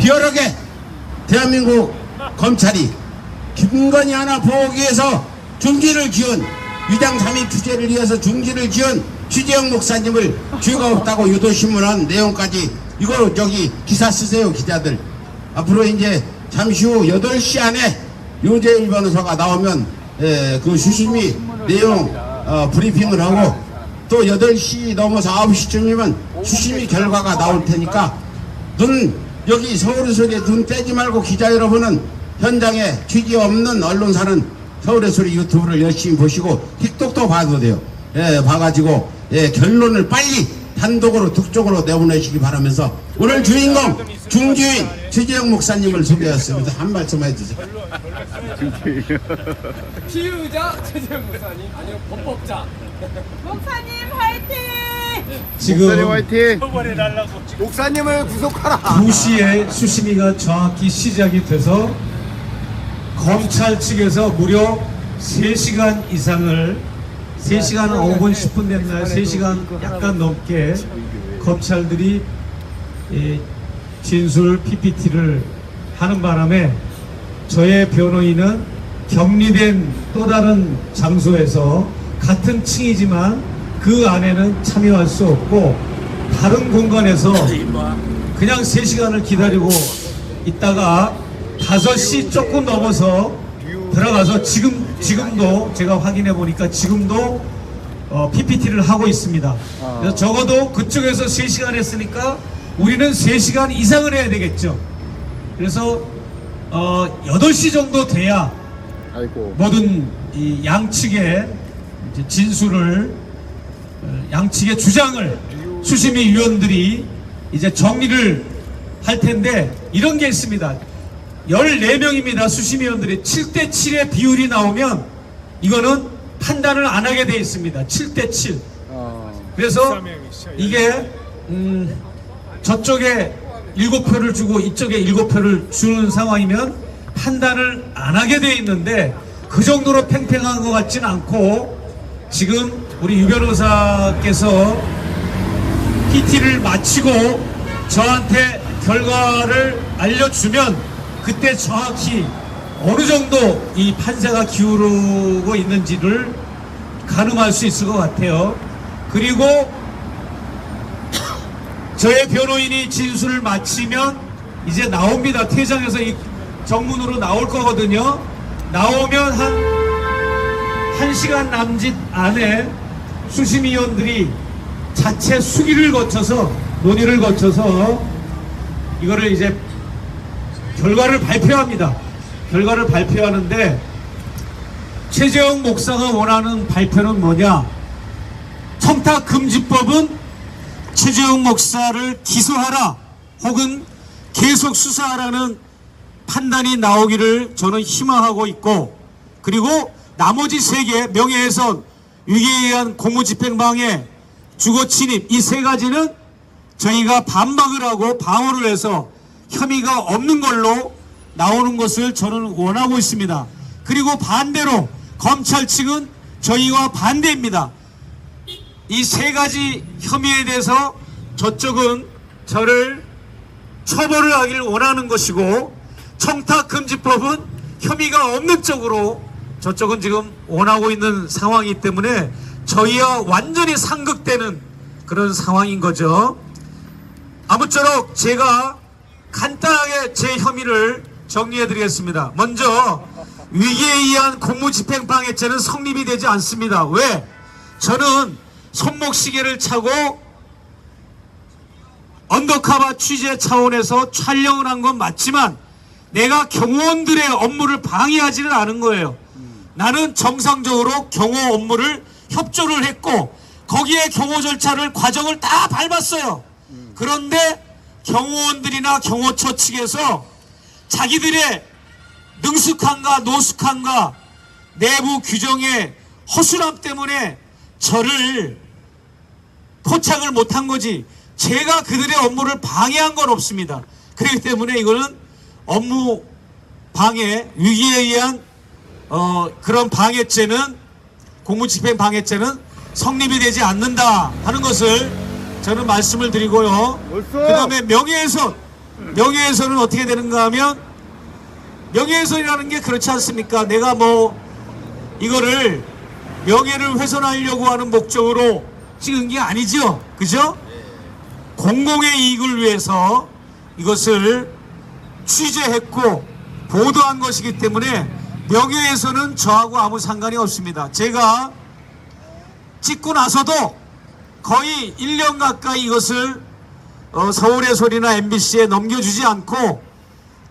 비열하게 대한민국 검찰이 김건희 하나 보호하기 위해서 중지를 기운 위장 잠입 취재를 위해서 중지를 기운 취재영 목사님을 죄가 없다고 유도신문한 내용까지 이거 저기 기사 쓰세요 기자들. 앞으로 이제 잠시 후 8시 안에 유재일 변호사가 나오면 그 수심이 내용 브리핑을 하고 또 8시 넘어서 9시쯤이면 수심이 결과가 나올 테니까 여기 서울의 소리에 눈 떼지 말고 기자 여러분은 현장에 취재 없는 언론사는 서울의 소리 유튜브를 열심히 보시고 틱톡도 봐도 돼요. 봐가지고 결론을 빨리 단독으로 특종으로 내보내시기 바라면서 오늘 주인공 중주인 최재형 목사님을 소개했습니다. 한 말씀 해주세요. 피의자 최재형 목사님 아니요 범법자 목사님 화이팅! 지금 목사님 화이팅! 목사님을 구속하라. 2시에 수심위가 정확히 시작이 돼서 검찰 측에서 무려 3시간 이상을 3시간 5분 10분 됐나요? 3시간 약간 넘게 검찰들이 진술 PPT를 하는 바람에 저의 변호인은 격리된 또 다른 장소에서 같은 층이지만 그 안에는 참여할 수 없고 다른 공간에서 그냥 3시간을 기다리고 있다가 5시 조금 넘어서 들어가서 지금도 제가 확인해 보니까 지금도 PPT를 하고 있습니다. 그래서 적어도 그쪽에서 3시간 했으니까 우리는 3시간 이상을 해야 되겠죠. 그래서 8시 정도 돼야 모든 이 양측의 진술을 양측의 주장을 수심위 위원들이 이제 정리를 할 텐데 이런 게 있습니다. 14명입니다. 수심위원들이 7대7의 비율이 나오면 이거는 판단을 안 하게 돼 있습니다. 7대7. 그래서 이게 저쪽에 7표를 주고 이쪽에 7표를 주는 상황이면 판단을 안 하게 돼 있는데 그 정도로 팽팽한 것 같지는 않고 지금 우리 유 변호사께서 PT를 마치고 저한테 결과를 알려주면 그때 정확히 어느 정도 이 판세가 기울고 있는지를 가늠할 수 있을 것 같아요. 그리고 저의 변호인이 진술을 마치면 이제 나옵니다. 퇴장해서 이 정문으로 나올 거거든요. 나오면 한 1시간 남짓 안에 수심위원들이 자체 수기를 거쳐서 논의를 거쳐서 이거를 이제 결과를 발표합니다. 결과를 발표하는데 최재형 목사가 원하는 발표는 뭐냐? 청탁금지법은 최재형 목사를 기소하라 혹은 계속 수사하라는 판단이 나오기를 저는 희망하고 있고 그리고 나머지 3개 명예훼손, 위기에 의한 공무집행방해, 주거침입 이 3가지는 저희가 반박을 하고 방어를 해서 혐의가 없는 걸로 나오는 것을 저는 원하고 있습니다. 그리고 반대로 검찰 측은 저희와 반대입니다. 이 3가지 혐의에 대해서 저쪽은 저를 처벌을 하기를 원하는 것이고 청탁금지법은 혐의가 없는 쪽으로 저쪽은 지금 원하고 있는 상황이기 때문에 저희와 완전히 상극되는 그런 상황인 거죠. 아무쪼록 제가 간단하게 제 혐의를 정리해 드리겠습니다. 먼저 위기에 의한 공무집행방해죄는 성립이 되지 않습니다. 왜? 저는 손목시계를 차고 언더커버 취재 차원에서 촬영을 한 건 맞지만 내가 경호원들의 업무를 방해하지는 않은 거예요. 나는 정상적으로 경호 업무를 협조를 했고 거기에 경호 절차를 과정을 다 밟았어요. 그런데 경호원들이나 경호처 측에서 자기들의 능숙함과 노숙함과 내부 규정의 허술함 때문에 저를 포착을 못한 거지 제가 그들의 업무를 방해한 건 없습니다. 그렇기 때문에 이거는 업무 방해, 위기에 의한 그런 방해죄는 공무집행 방해죄는 성립이 되지 않는다 하는 것을 저는 말씀을 드리고요. 그 다음에 명예훼손 명예훼손은 어떻게 되는가 하면, 명예훼손이라는 게 그렇지 않습니까? 내가 뭐 이거를 명예를 훼손하려고 하는 목적으로 찍은 게 아니죠, 그죠? 공공의 이익을 위해서 이것을 취재했고 보도한 것이기 때문에 명예훼손은 저하고 아무 상관이 없습니다. 제가 찍고 나서도 거의 1년 가까이 이것을 서울의 소리나 MBC에 넘겨주지 않고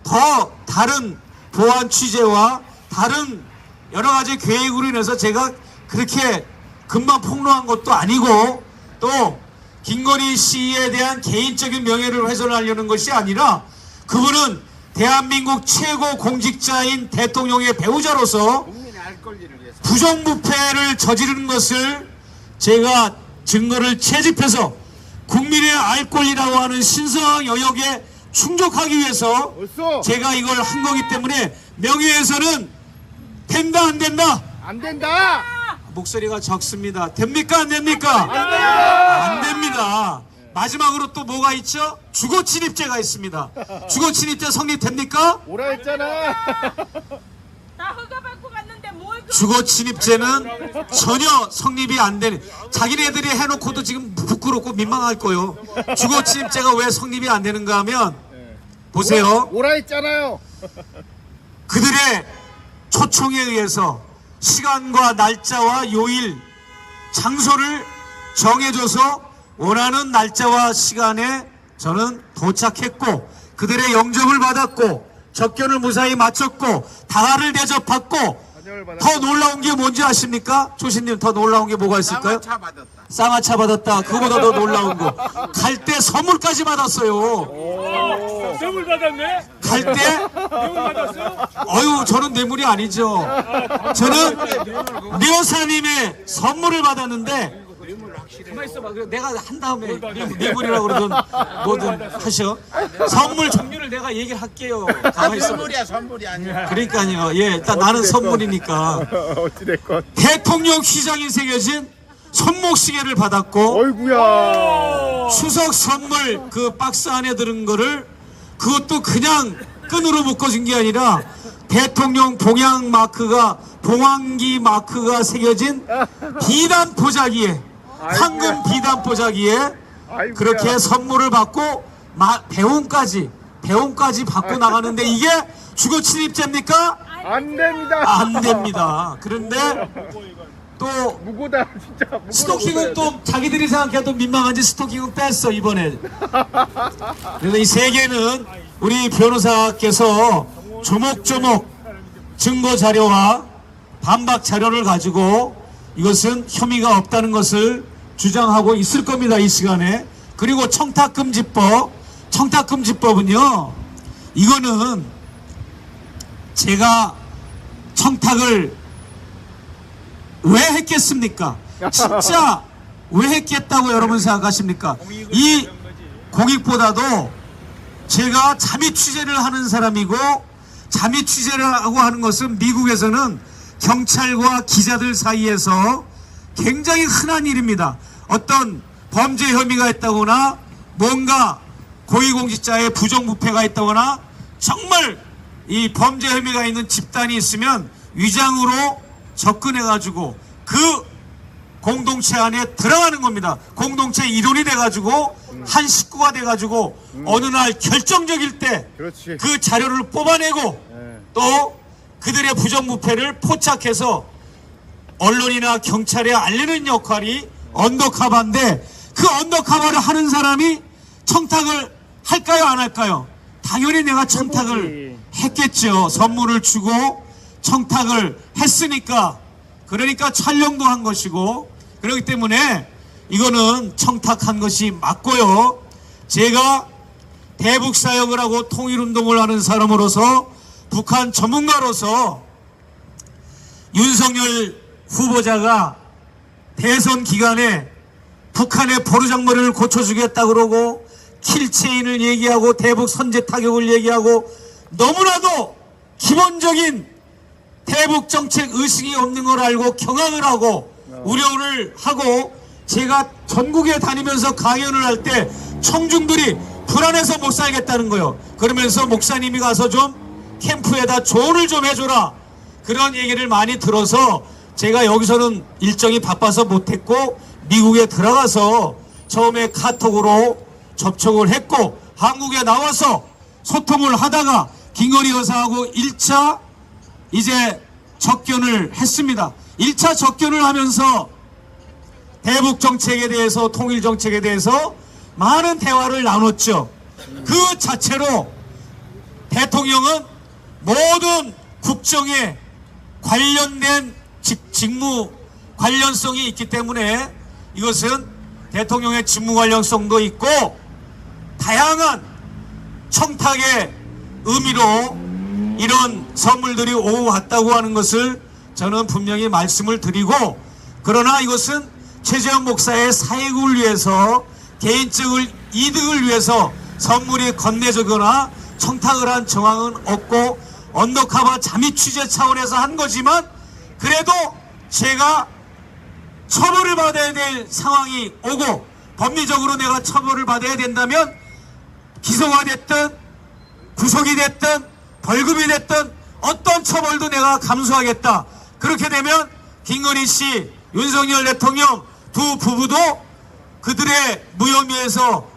더 다른 보안 취재와 다른 여러 가지 계획으로 인해서 제가 그렇게 금방 폭로한 것도 아니고, 또 김건희 씨에 대한 개인적인 명예를 훼손하려는 것이 아니라 그분은 대한민국 최고 공직자인 대통령의 배우자로서 부정부패를 저지르는 것을 제가 증거를 채집해서 국민의 알 권리라고 하는 신성한 영역에 충족하기 위해서 제가 이걸 한 거기 때문에 명예훼손은 된다 안 된다? 안 된다. 목소리가 적습니다. 됩니까 안 됩니까? 안 됩니다. 마지막으로 또 뭐가 있죠? 주거침입죄가 있습니다. 주거침입죄 성립됩니까? 오라 했잖아. 나 허가 받고 갔는데 뭘 주거침입죄는 전혀 성립이 안 되는, 자기네들이 해놓고도 지금 부끄럽고 민망할 거예요. 주거침입죄가 왜 성립이 안 되는가 하면, 보세요. 오라 했잖아요. 그들의 초청에 의해서 시간과 날짜와 요일, 장소를 정해줘서 원하는 날짜와 시간에 저는 도착했고 그들의 영접을 받았고 접견을 무사히 마쳤고 다가를 대접받고, 더 놀라운 게 뭔지 아십니까? 조신님, 더 놀라운 게 뭐가 있을까요? 쌍화차 받았다. 그거보다 더 놀라운 거, 갈 때 선물까지 받았어요. 뇌물 받았네? 갈 때 뇌물 받았어? 어유, 저는 뇌물이 아니죠. 저는 묘사님의 선물을 받았는데, 가만 있어봐. 내가 한 다음에 뇌물이라고 그러든 뭐든 하셔. 선물 종류를 내가 얘기를 할게요. 가만 있어봐. 선물이 아니야. 그러니까요. 예, 일단 나는 선물이니까. 어찌됐건. 대통령 휘장이 새겨진 손목시계를 받았고, 어이구야. 추석 선물 그 박스 안에 들은 거를, 그것도 그냥 끈으로 묶어준 게 아니라 대통령 봉양 마크가, 봉황기 마크가 새겨진 비단 보자기에, 황금 비단 보자기에 그렇게 선물을 받고 배움까지 받고 나가는데, 이게 주거침입죄입니까? 안 됩니다. 안 됩니다. 그런데 또 무고다 진짜. 무고다 스토킹은 못해. 또 자기들이 생각해도 민망한지 스토킹은 뺐어 이번에. 그래서 이 세 개는 우리 변호사께서 조목조목 증거 자료와 반박 자료를 가지고 이것은 혐의가 없다는 것을 주장하고 있을 겁니다, 이 시간에. 그리고 청탁금지법은요, 이거는 제가 청탁을 왜 했겠습니까? 진짜 왜 했겠다고 여러분 생각하십니까? 이 공익보다도 제가 잠입 취재를 하는 사람이고, 잠입 취재를 하고 하는 것은 미국에서는 경찰과 기자들 사이에서 굉장히 흔한 일입니다. 어떤 범죄 혐의가 있다거나 뭔가 고위공직자의 부정부패가 있다거나 정말 이 범죄 혐의가 있는 집단이 있으면 위장으로 접근해가지고 그 공동체 안에 들어가는 겁니다. 공동체 일원이 돼가지고 한 식구가 돼가지고 어느 날 결정적일 때 그렇지. 그 자료를 뽑아내고 또 그들의 부정부패를 포착해서 언론이나 경찰에 알리는 역할이 언더커버인데, 그 언더커버를 하는 사람이 청탁을 할까요 안 할까요? 당연히 내가 청탁을 했겠죠. 선물을 주고 청탁을 했으니까. 그러니까 촬영도 한 것이고, 그렇기 때문에 이거는 청탁한 것이 맞고요. 제가 대북 사역을 하고 통일운동을 하는 사람으로서, 북한 전문가로서 윤석열 후보자가 대선 기간에 북한의 보르장머리를 고쳐주겠다 그러고 킬체인을 얘기하고 대북 선제 타격을 얘기하고 너무나도 기본적인 대북 정책 의식이 없는 걸 알고 경악을 하고 우려를 하고, 제가 전국에 다니면서 강연을 할 때 청중들이 불안해서 못 살겠다는 거예요. 그러면서 목사님이 가서 좀 캠프에다 조언을 좀 해줘라, 그런 얘기를 많이 들어서 제가 여기서는 일정이 바빠서 못했고 미국에 들어가서 처음에 카톡으로 접촉을 했고 한국에 나와서 소통을 하다가 김건희 여사하고 1차 이제 접견을 했습니다. 1차 접견을 하면서 대북 정책에 대해서, 통일 정책에 대해서 많은 대화를 나눴죠. 그 자체로 대통령은 모든 국정에 관련된 직무 관련성이 있기 때문에 이것은 대통령의 직무 관련성도 있고 다양한 청탁의 의미로 이런 선물들이 오고 갔다고 하는 것을 저는 분명히 말씀을 드리고, 그러나 이것은 최재형 목사의 사익을 위해서, 개인적 이득을 위해서 선물이 건네주거나 청탁을 한 정황은 없고 언더커버 잠입 취재 차원에서 한 거지만, 그래도 제가 처벌을 받아야 될 상황이 오고 법리적으로 내가 처벌을 받아야 된다면 기소가 됐든 구속이 됐든 벌금이 됐든 어떤 처벌도 내가 감수하겠다. 그렇게 되면 김건희 씨, 윤석열 대통령 두 부부도 그들의 무혐의에서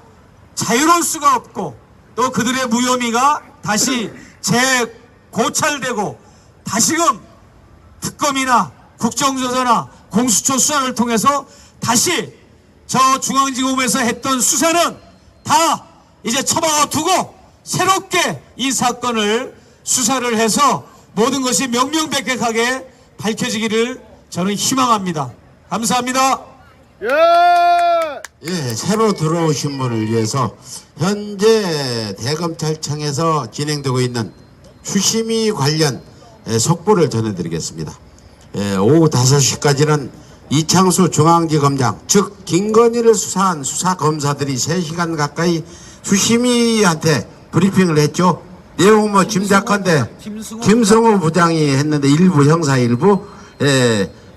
자유로울 수가 없고, 또 그들의 무혐의가 다시 재고찰되고 다시금 특검이나 국정조사나 공수처 수사를 통해서 다시 저 중앙지검에서 했던 수사는 다 이제 처박아 두고 새롭게 이 사건을 수사를 해서 모든 것이 명명백백하게 밝혀지기를 저는 희망합니다. 감사합니다. 예! 예, 새로 들어오신 분을 위해서 현재 대검찰청에서 진행되고 있는 수심위 관련 속보를 전해드리겠습니다. 오후 5시까지는 이창수 중앙지검장, 즉 김건희를 수사한 수사검사들이 3시간 가까이 수심위한테 브리핑을 했죠. 내용은 뭐 짐작컨대 김성호 부장이 했는데 일부 형사 일부,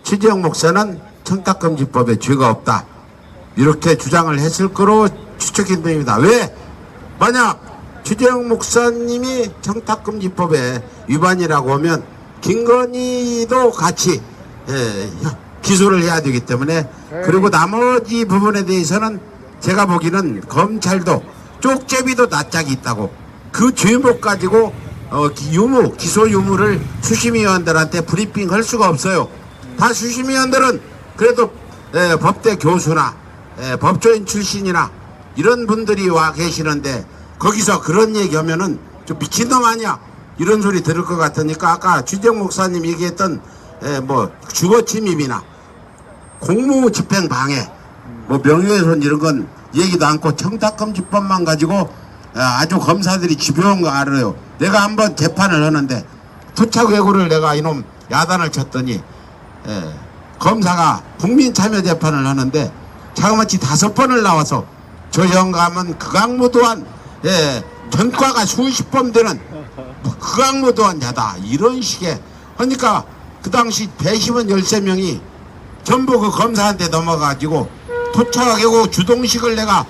최재형 목사는 청탁금지법에 죄가 없다, 이렇게 주장을 했을 거로 추측이 됩니다. 왜? 만약 최재형 목사님이 청탁금지법에 위반이라고 하면 김건희도 같이 기소를 해야 되기 때문에, 그리고 나머지 부분에 대해서는 제가 보기에는 검찰도 쪽제비도 낯짝이 있다고, 그 죄목 가지고 기소 유무를 수심위원들한테 브리핑할 수가 없어요. 다 수심위원들은 그래도 법대 교수나 법조인 출신이나 이런 분들이 와 계시는데, 거기서 그런 얘기하면은 좀 미친놈 아니야, 이런 소리 들을 것 같으니까 아까 최재형 목사님 얘기했던 뭐 주거침입이나 공무집행방해, 뭐 명예훼손 이런 건 얘기도 않고 청탁금지법만 가지고 아주 검사들이 집요한 거 알아요. 내가 한번 재판을 하는데 토착외구를 내가 이놈 야단을 쳤더니 검사가 국민참여재판을 하는데 자그마치 5번을 나와서 저 영감은 극악무도한 전과가 수십 번 되는 극악무도한 자다, 이런 식의 하니까 그 당시 배심원 13명이 전부 그 검사한테 넘어가지고 토착외구 주동식을 내가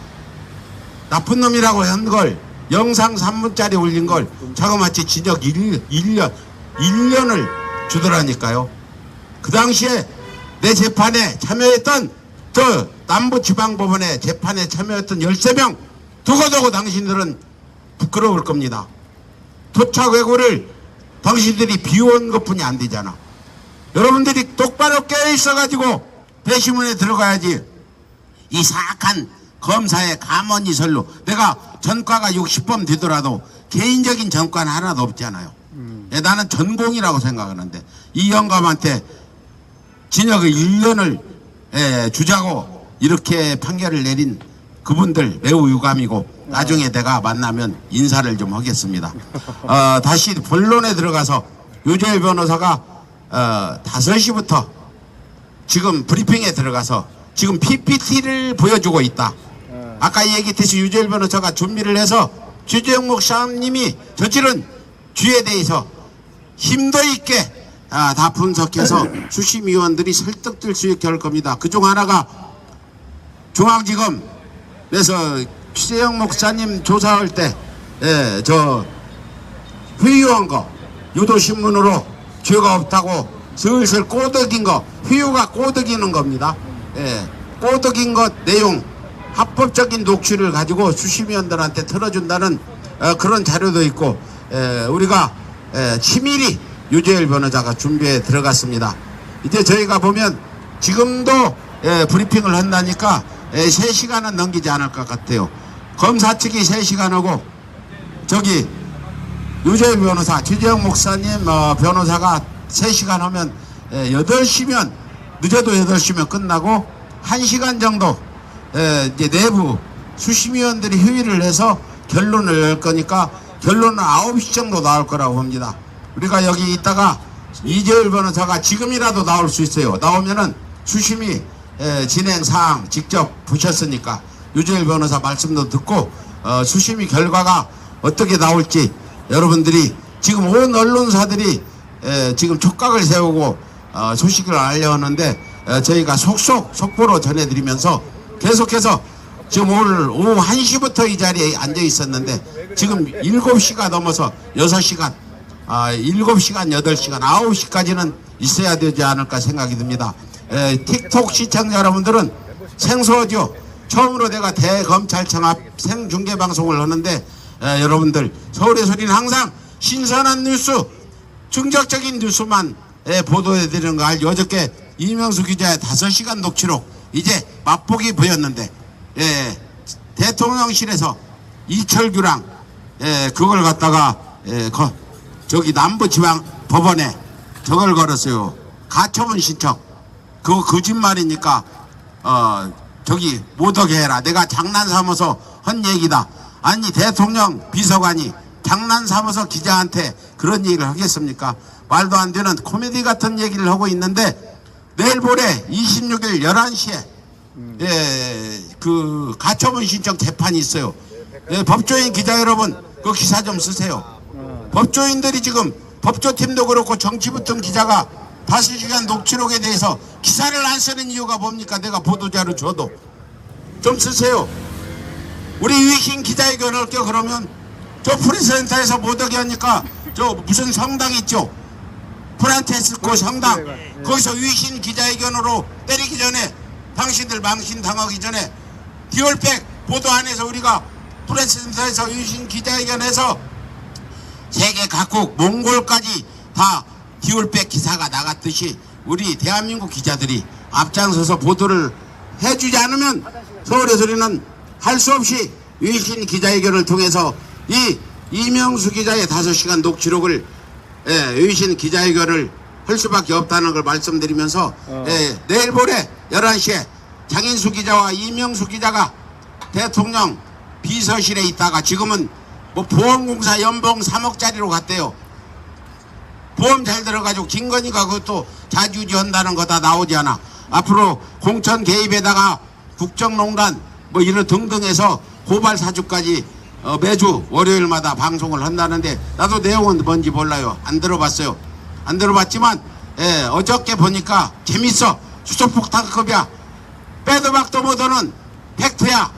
나쁜 놈이라고 한 걸 영상 3분짜리 올린 걸 자그마치 징역 1년을 주더라니까요. 그 당시에 내 재판에 참여했던 저 남부지방법원에 재판에 참여했던 13명 두고두고 당신들은 부끄러울 겁니다. 토착외구를 당신들이 비워온 것뿐이 안 되잖아. 여러분들이 똑바로 깨어있어가지고 배심원에 들어가야지. 이 사악한 검사의 가문이설로 내가 전과가 60번 되더라도 개인적인 전과는 하나도 없잖아요. 나는 전공이라고 생각하는데 이 영감한테 징역을 1년을 주자고 이렇게 판결을 내린 그분들 매우 유감이고, 나중에 내가 만나면 인사를 좀 하겠습니다. 다시 본론에 들어가서 유재열 변호사가 5시부터 지금 브리핑에 들어가서 지금 PPT를 보여주고 있다. 아까 얘기했듯이 유재열 변호사가 준비를 해서 최재형 목사님이 저지른 죄에 대해서 힘도 있게 다 분석해서 수심위원들이 설득될 수 있게 할 겁니다. 그중 하나가 중앙지검에서 취재영 목사님 조사할 때, 저 회유한 거 유도신문으로 죄가 없다고 슬슬 꼬드긴 거, 회유가 꼬드기는 겁니다. 꼬드긴 것 내용 합법적인 녹취를 가지고 수심위원들한테 틀어준다는 그런 자료도 있고, 우리가 치밀히 유재열 변호사가 준비에 들어갔습니다. 이제 저희가 보면 지금도 브리핑을 한다니까 3시간은 넘기지 않을 것 같아요. 검사 측이 3시간 하고 저기 유재열 변호사, 최재형 목사님 변호사가 3시간 하면 8시면 늦어도 8시면 끝나고 1시간 정도 이제 내부 수심위원들이 회의를 해서 결론을 낼 거니까 결론은 9시 정도 나올 거라고 봅니다. 우리가 여기 있다가 이재열 변호사가 지금이라도 나올 수 있어요. 나오면은 수심이 진행 사항 직접 보셨으니까 유재열 변호사 말씀도 듣고 수심이 결과가 어떻게 나올지 여러분들이 지금 온 언론사들이 지금 촉각을 세우고 소식을 알려하는데 저희가 속보로 전해드리면서 계속해서 지금 오늘 오후 1시부터 이 자리에 앉아 있었는데 지금 7시가 넘어서 6시간 7시간 8시간 9시까지는 있어야 되지 않을까 생각이 듭니다. 틱톡 시청자 여러분들은 생소하죠. 처음으로 내가 대검찰청 앞 생중계방송을 하는데 여러분들 서울의 소리는 항상 신선한 뉴스 충격적인 뉴스만 보도해드리는 거 알죠. 어저께 이명수 기자의 5시간 녹취록 이제 맛보기 보였는데 대통령실에서 이철규랑 그걸 갖다가 저기 남부지방 법원에 저걸 걸었어요. 가처분 신청. 그거 거짓말이니까 저기 못하게 해라. 내가 장난삼아서 한 얘기다. 아니 대통령 비서관이 장난삼아서 기자한테 그런 얘기를 하겠습니까? 말도 안 되는 코미디 같은 얘기를 하고 있는데 내일 모레 26일 11시에 그 가처분 신청 재판이 있어요. 법조인 기자 여러분 그 기사 좀 쓰세요. 법조인들이 지금 법조팀도 그렇고 정치부통 기자가 5시간 녹취록에 대해서 기사를 안 쓰는 이유가 뭡니까? 내가 보도자료 줘도 좀 쓰세요. 우리 위신 기자회견 할게요. 그러면 저 프레스센터에서 못하게 하니까 저 무슨 성당 있죠? 프란체스코 성당 거기서 위신 기자회견으로 때리기 전에 당신들 망신 당하기 전에 디올백 보도 안 해서 우리가 프레스센터에서 위신 기자회견해서 세계 각국 몽골까지 다 디올백 기사가 나갔듯이 우리 대한민국 기자들이 앞장서서 보도를 해주지 않으면 서울의 소리는 할 수 없이 위신 기자회견을 통해서 이 이명수 기자의 5시간 녹취록을 위신 기자회견을 할 수밖에 없다는 걸 말씀드리면서 내일 모레 11시에 장인수 기자와 이명수 기자가 대통령 비서실에 있다가 지금은 뭐 보험공사 연봉 3억짜리로 갔대요. 보험 잘 들어가지고 김건희가 그것도 자주지 한다는 거 다 나오지 않아. 앞으로 공천 개입에다가 국정농단 뭐 이런 등등해서 고발 사주까지 매주 월요일마다 방송을 한다는데 나도 내용은 뭔지 몰라요. 안 들어봤어요. 안 들어봤지만 어저께 보니까 재밌어. 수소폭탄급이야. 빼도 박도 못하는 팩트야.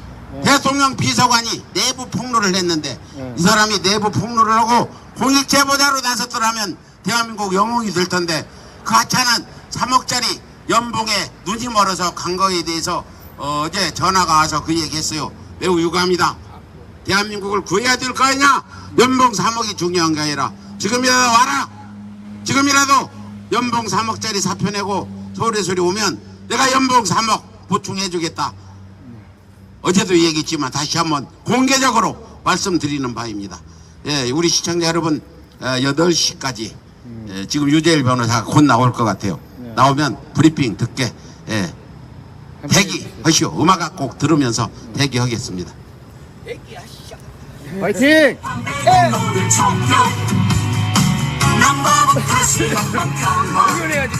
대통령 비서관이 내부 폭로를 했는데 이 사람이 내부 폭로를 하고 공익 제보자로 나섰더라면 대한민국 영웅이 될 텐데 그 하찮은 3억짜리 연봉에 눈이 멀어서 간 거에 대해서 어제 전화가 와서 그 얘기했어요. 매우 유감이다. 대한민국을 구해야 될 거 아니냐. 연봉 3억이 중요한 게 아니라 지금이라도 와라. 지금이라도 연봉 3억짜리 사표 내고 서울의 소리 오면 내가 연봉 3억 보충해 주겠다. 어제도 얘기했지만 다시 한번 공개적으로 말씀드리는 바입니다. 우리 시청자 여러분 8시까지 지금 유재열 변호사가 곧 나올 것 같아요. 나오면 브리핑 듣게 대기하시오. 음악 꼭 들으면서 대기하겠습니다. 화이팅! 해야지.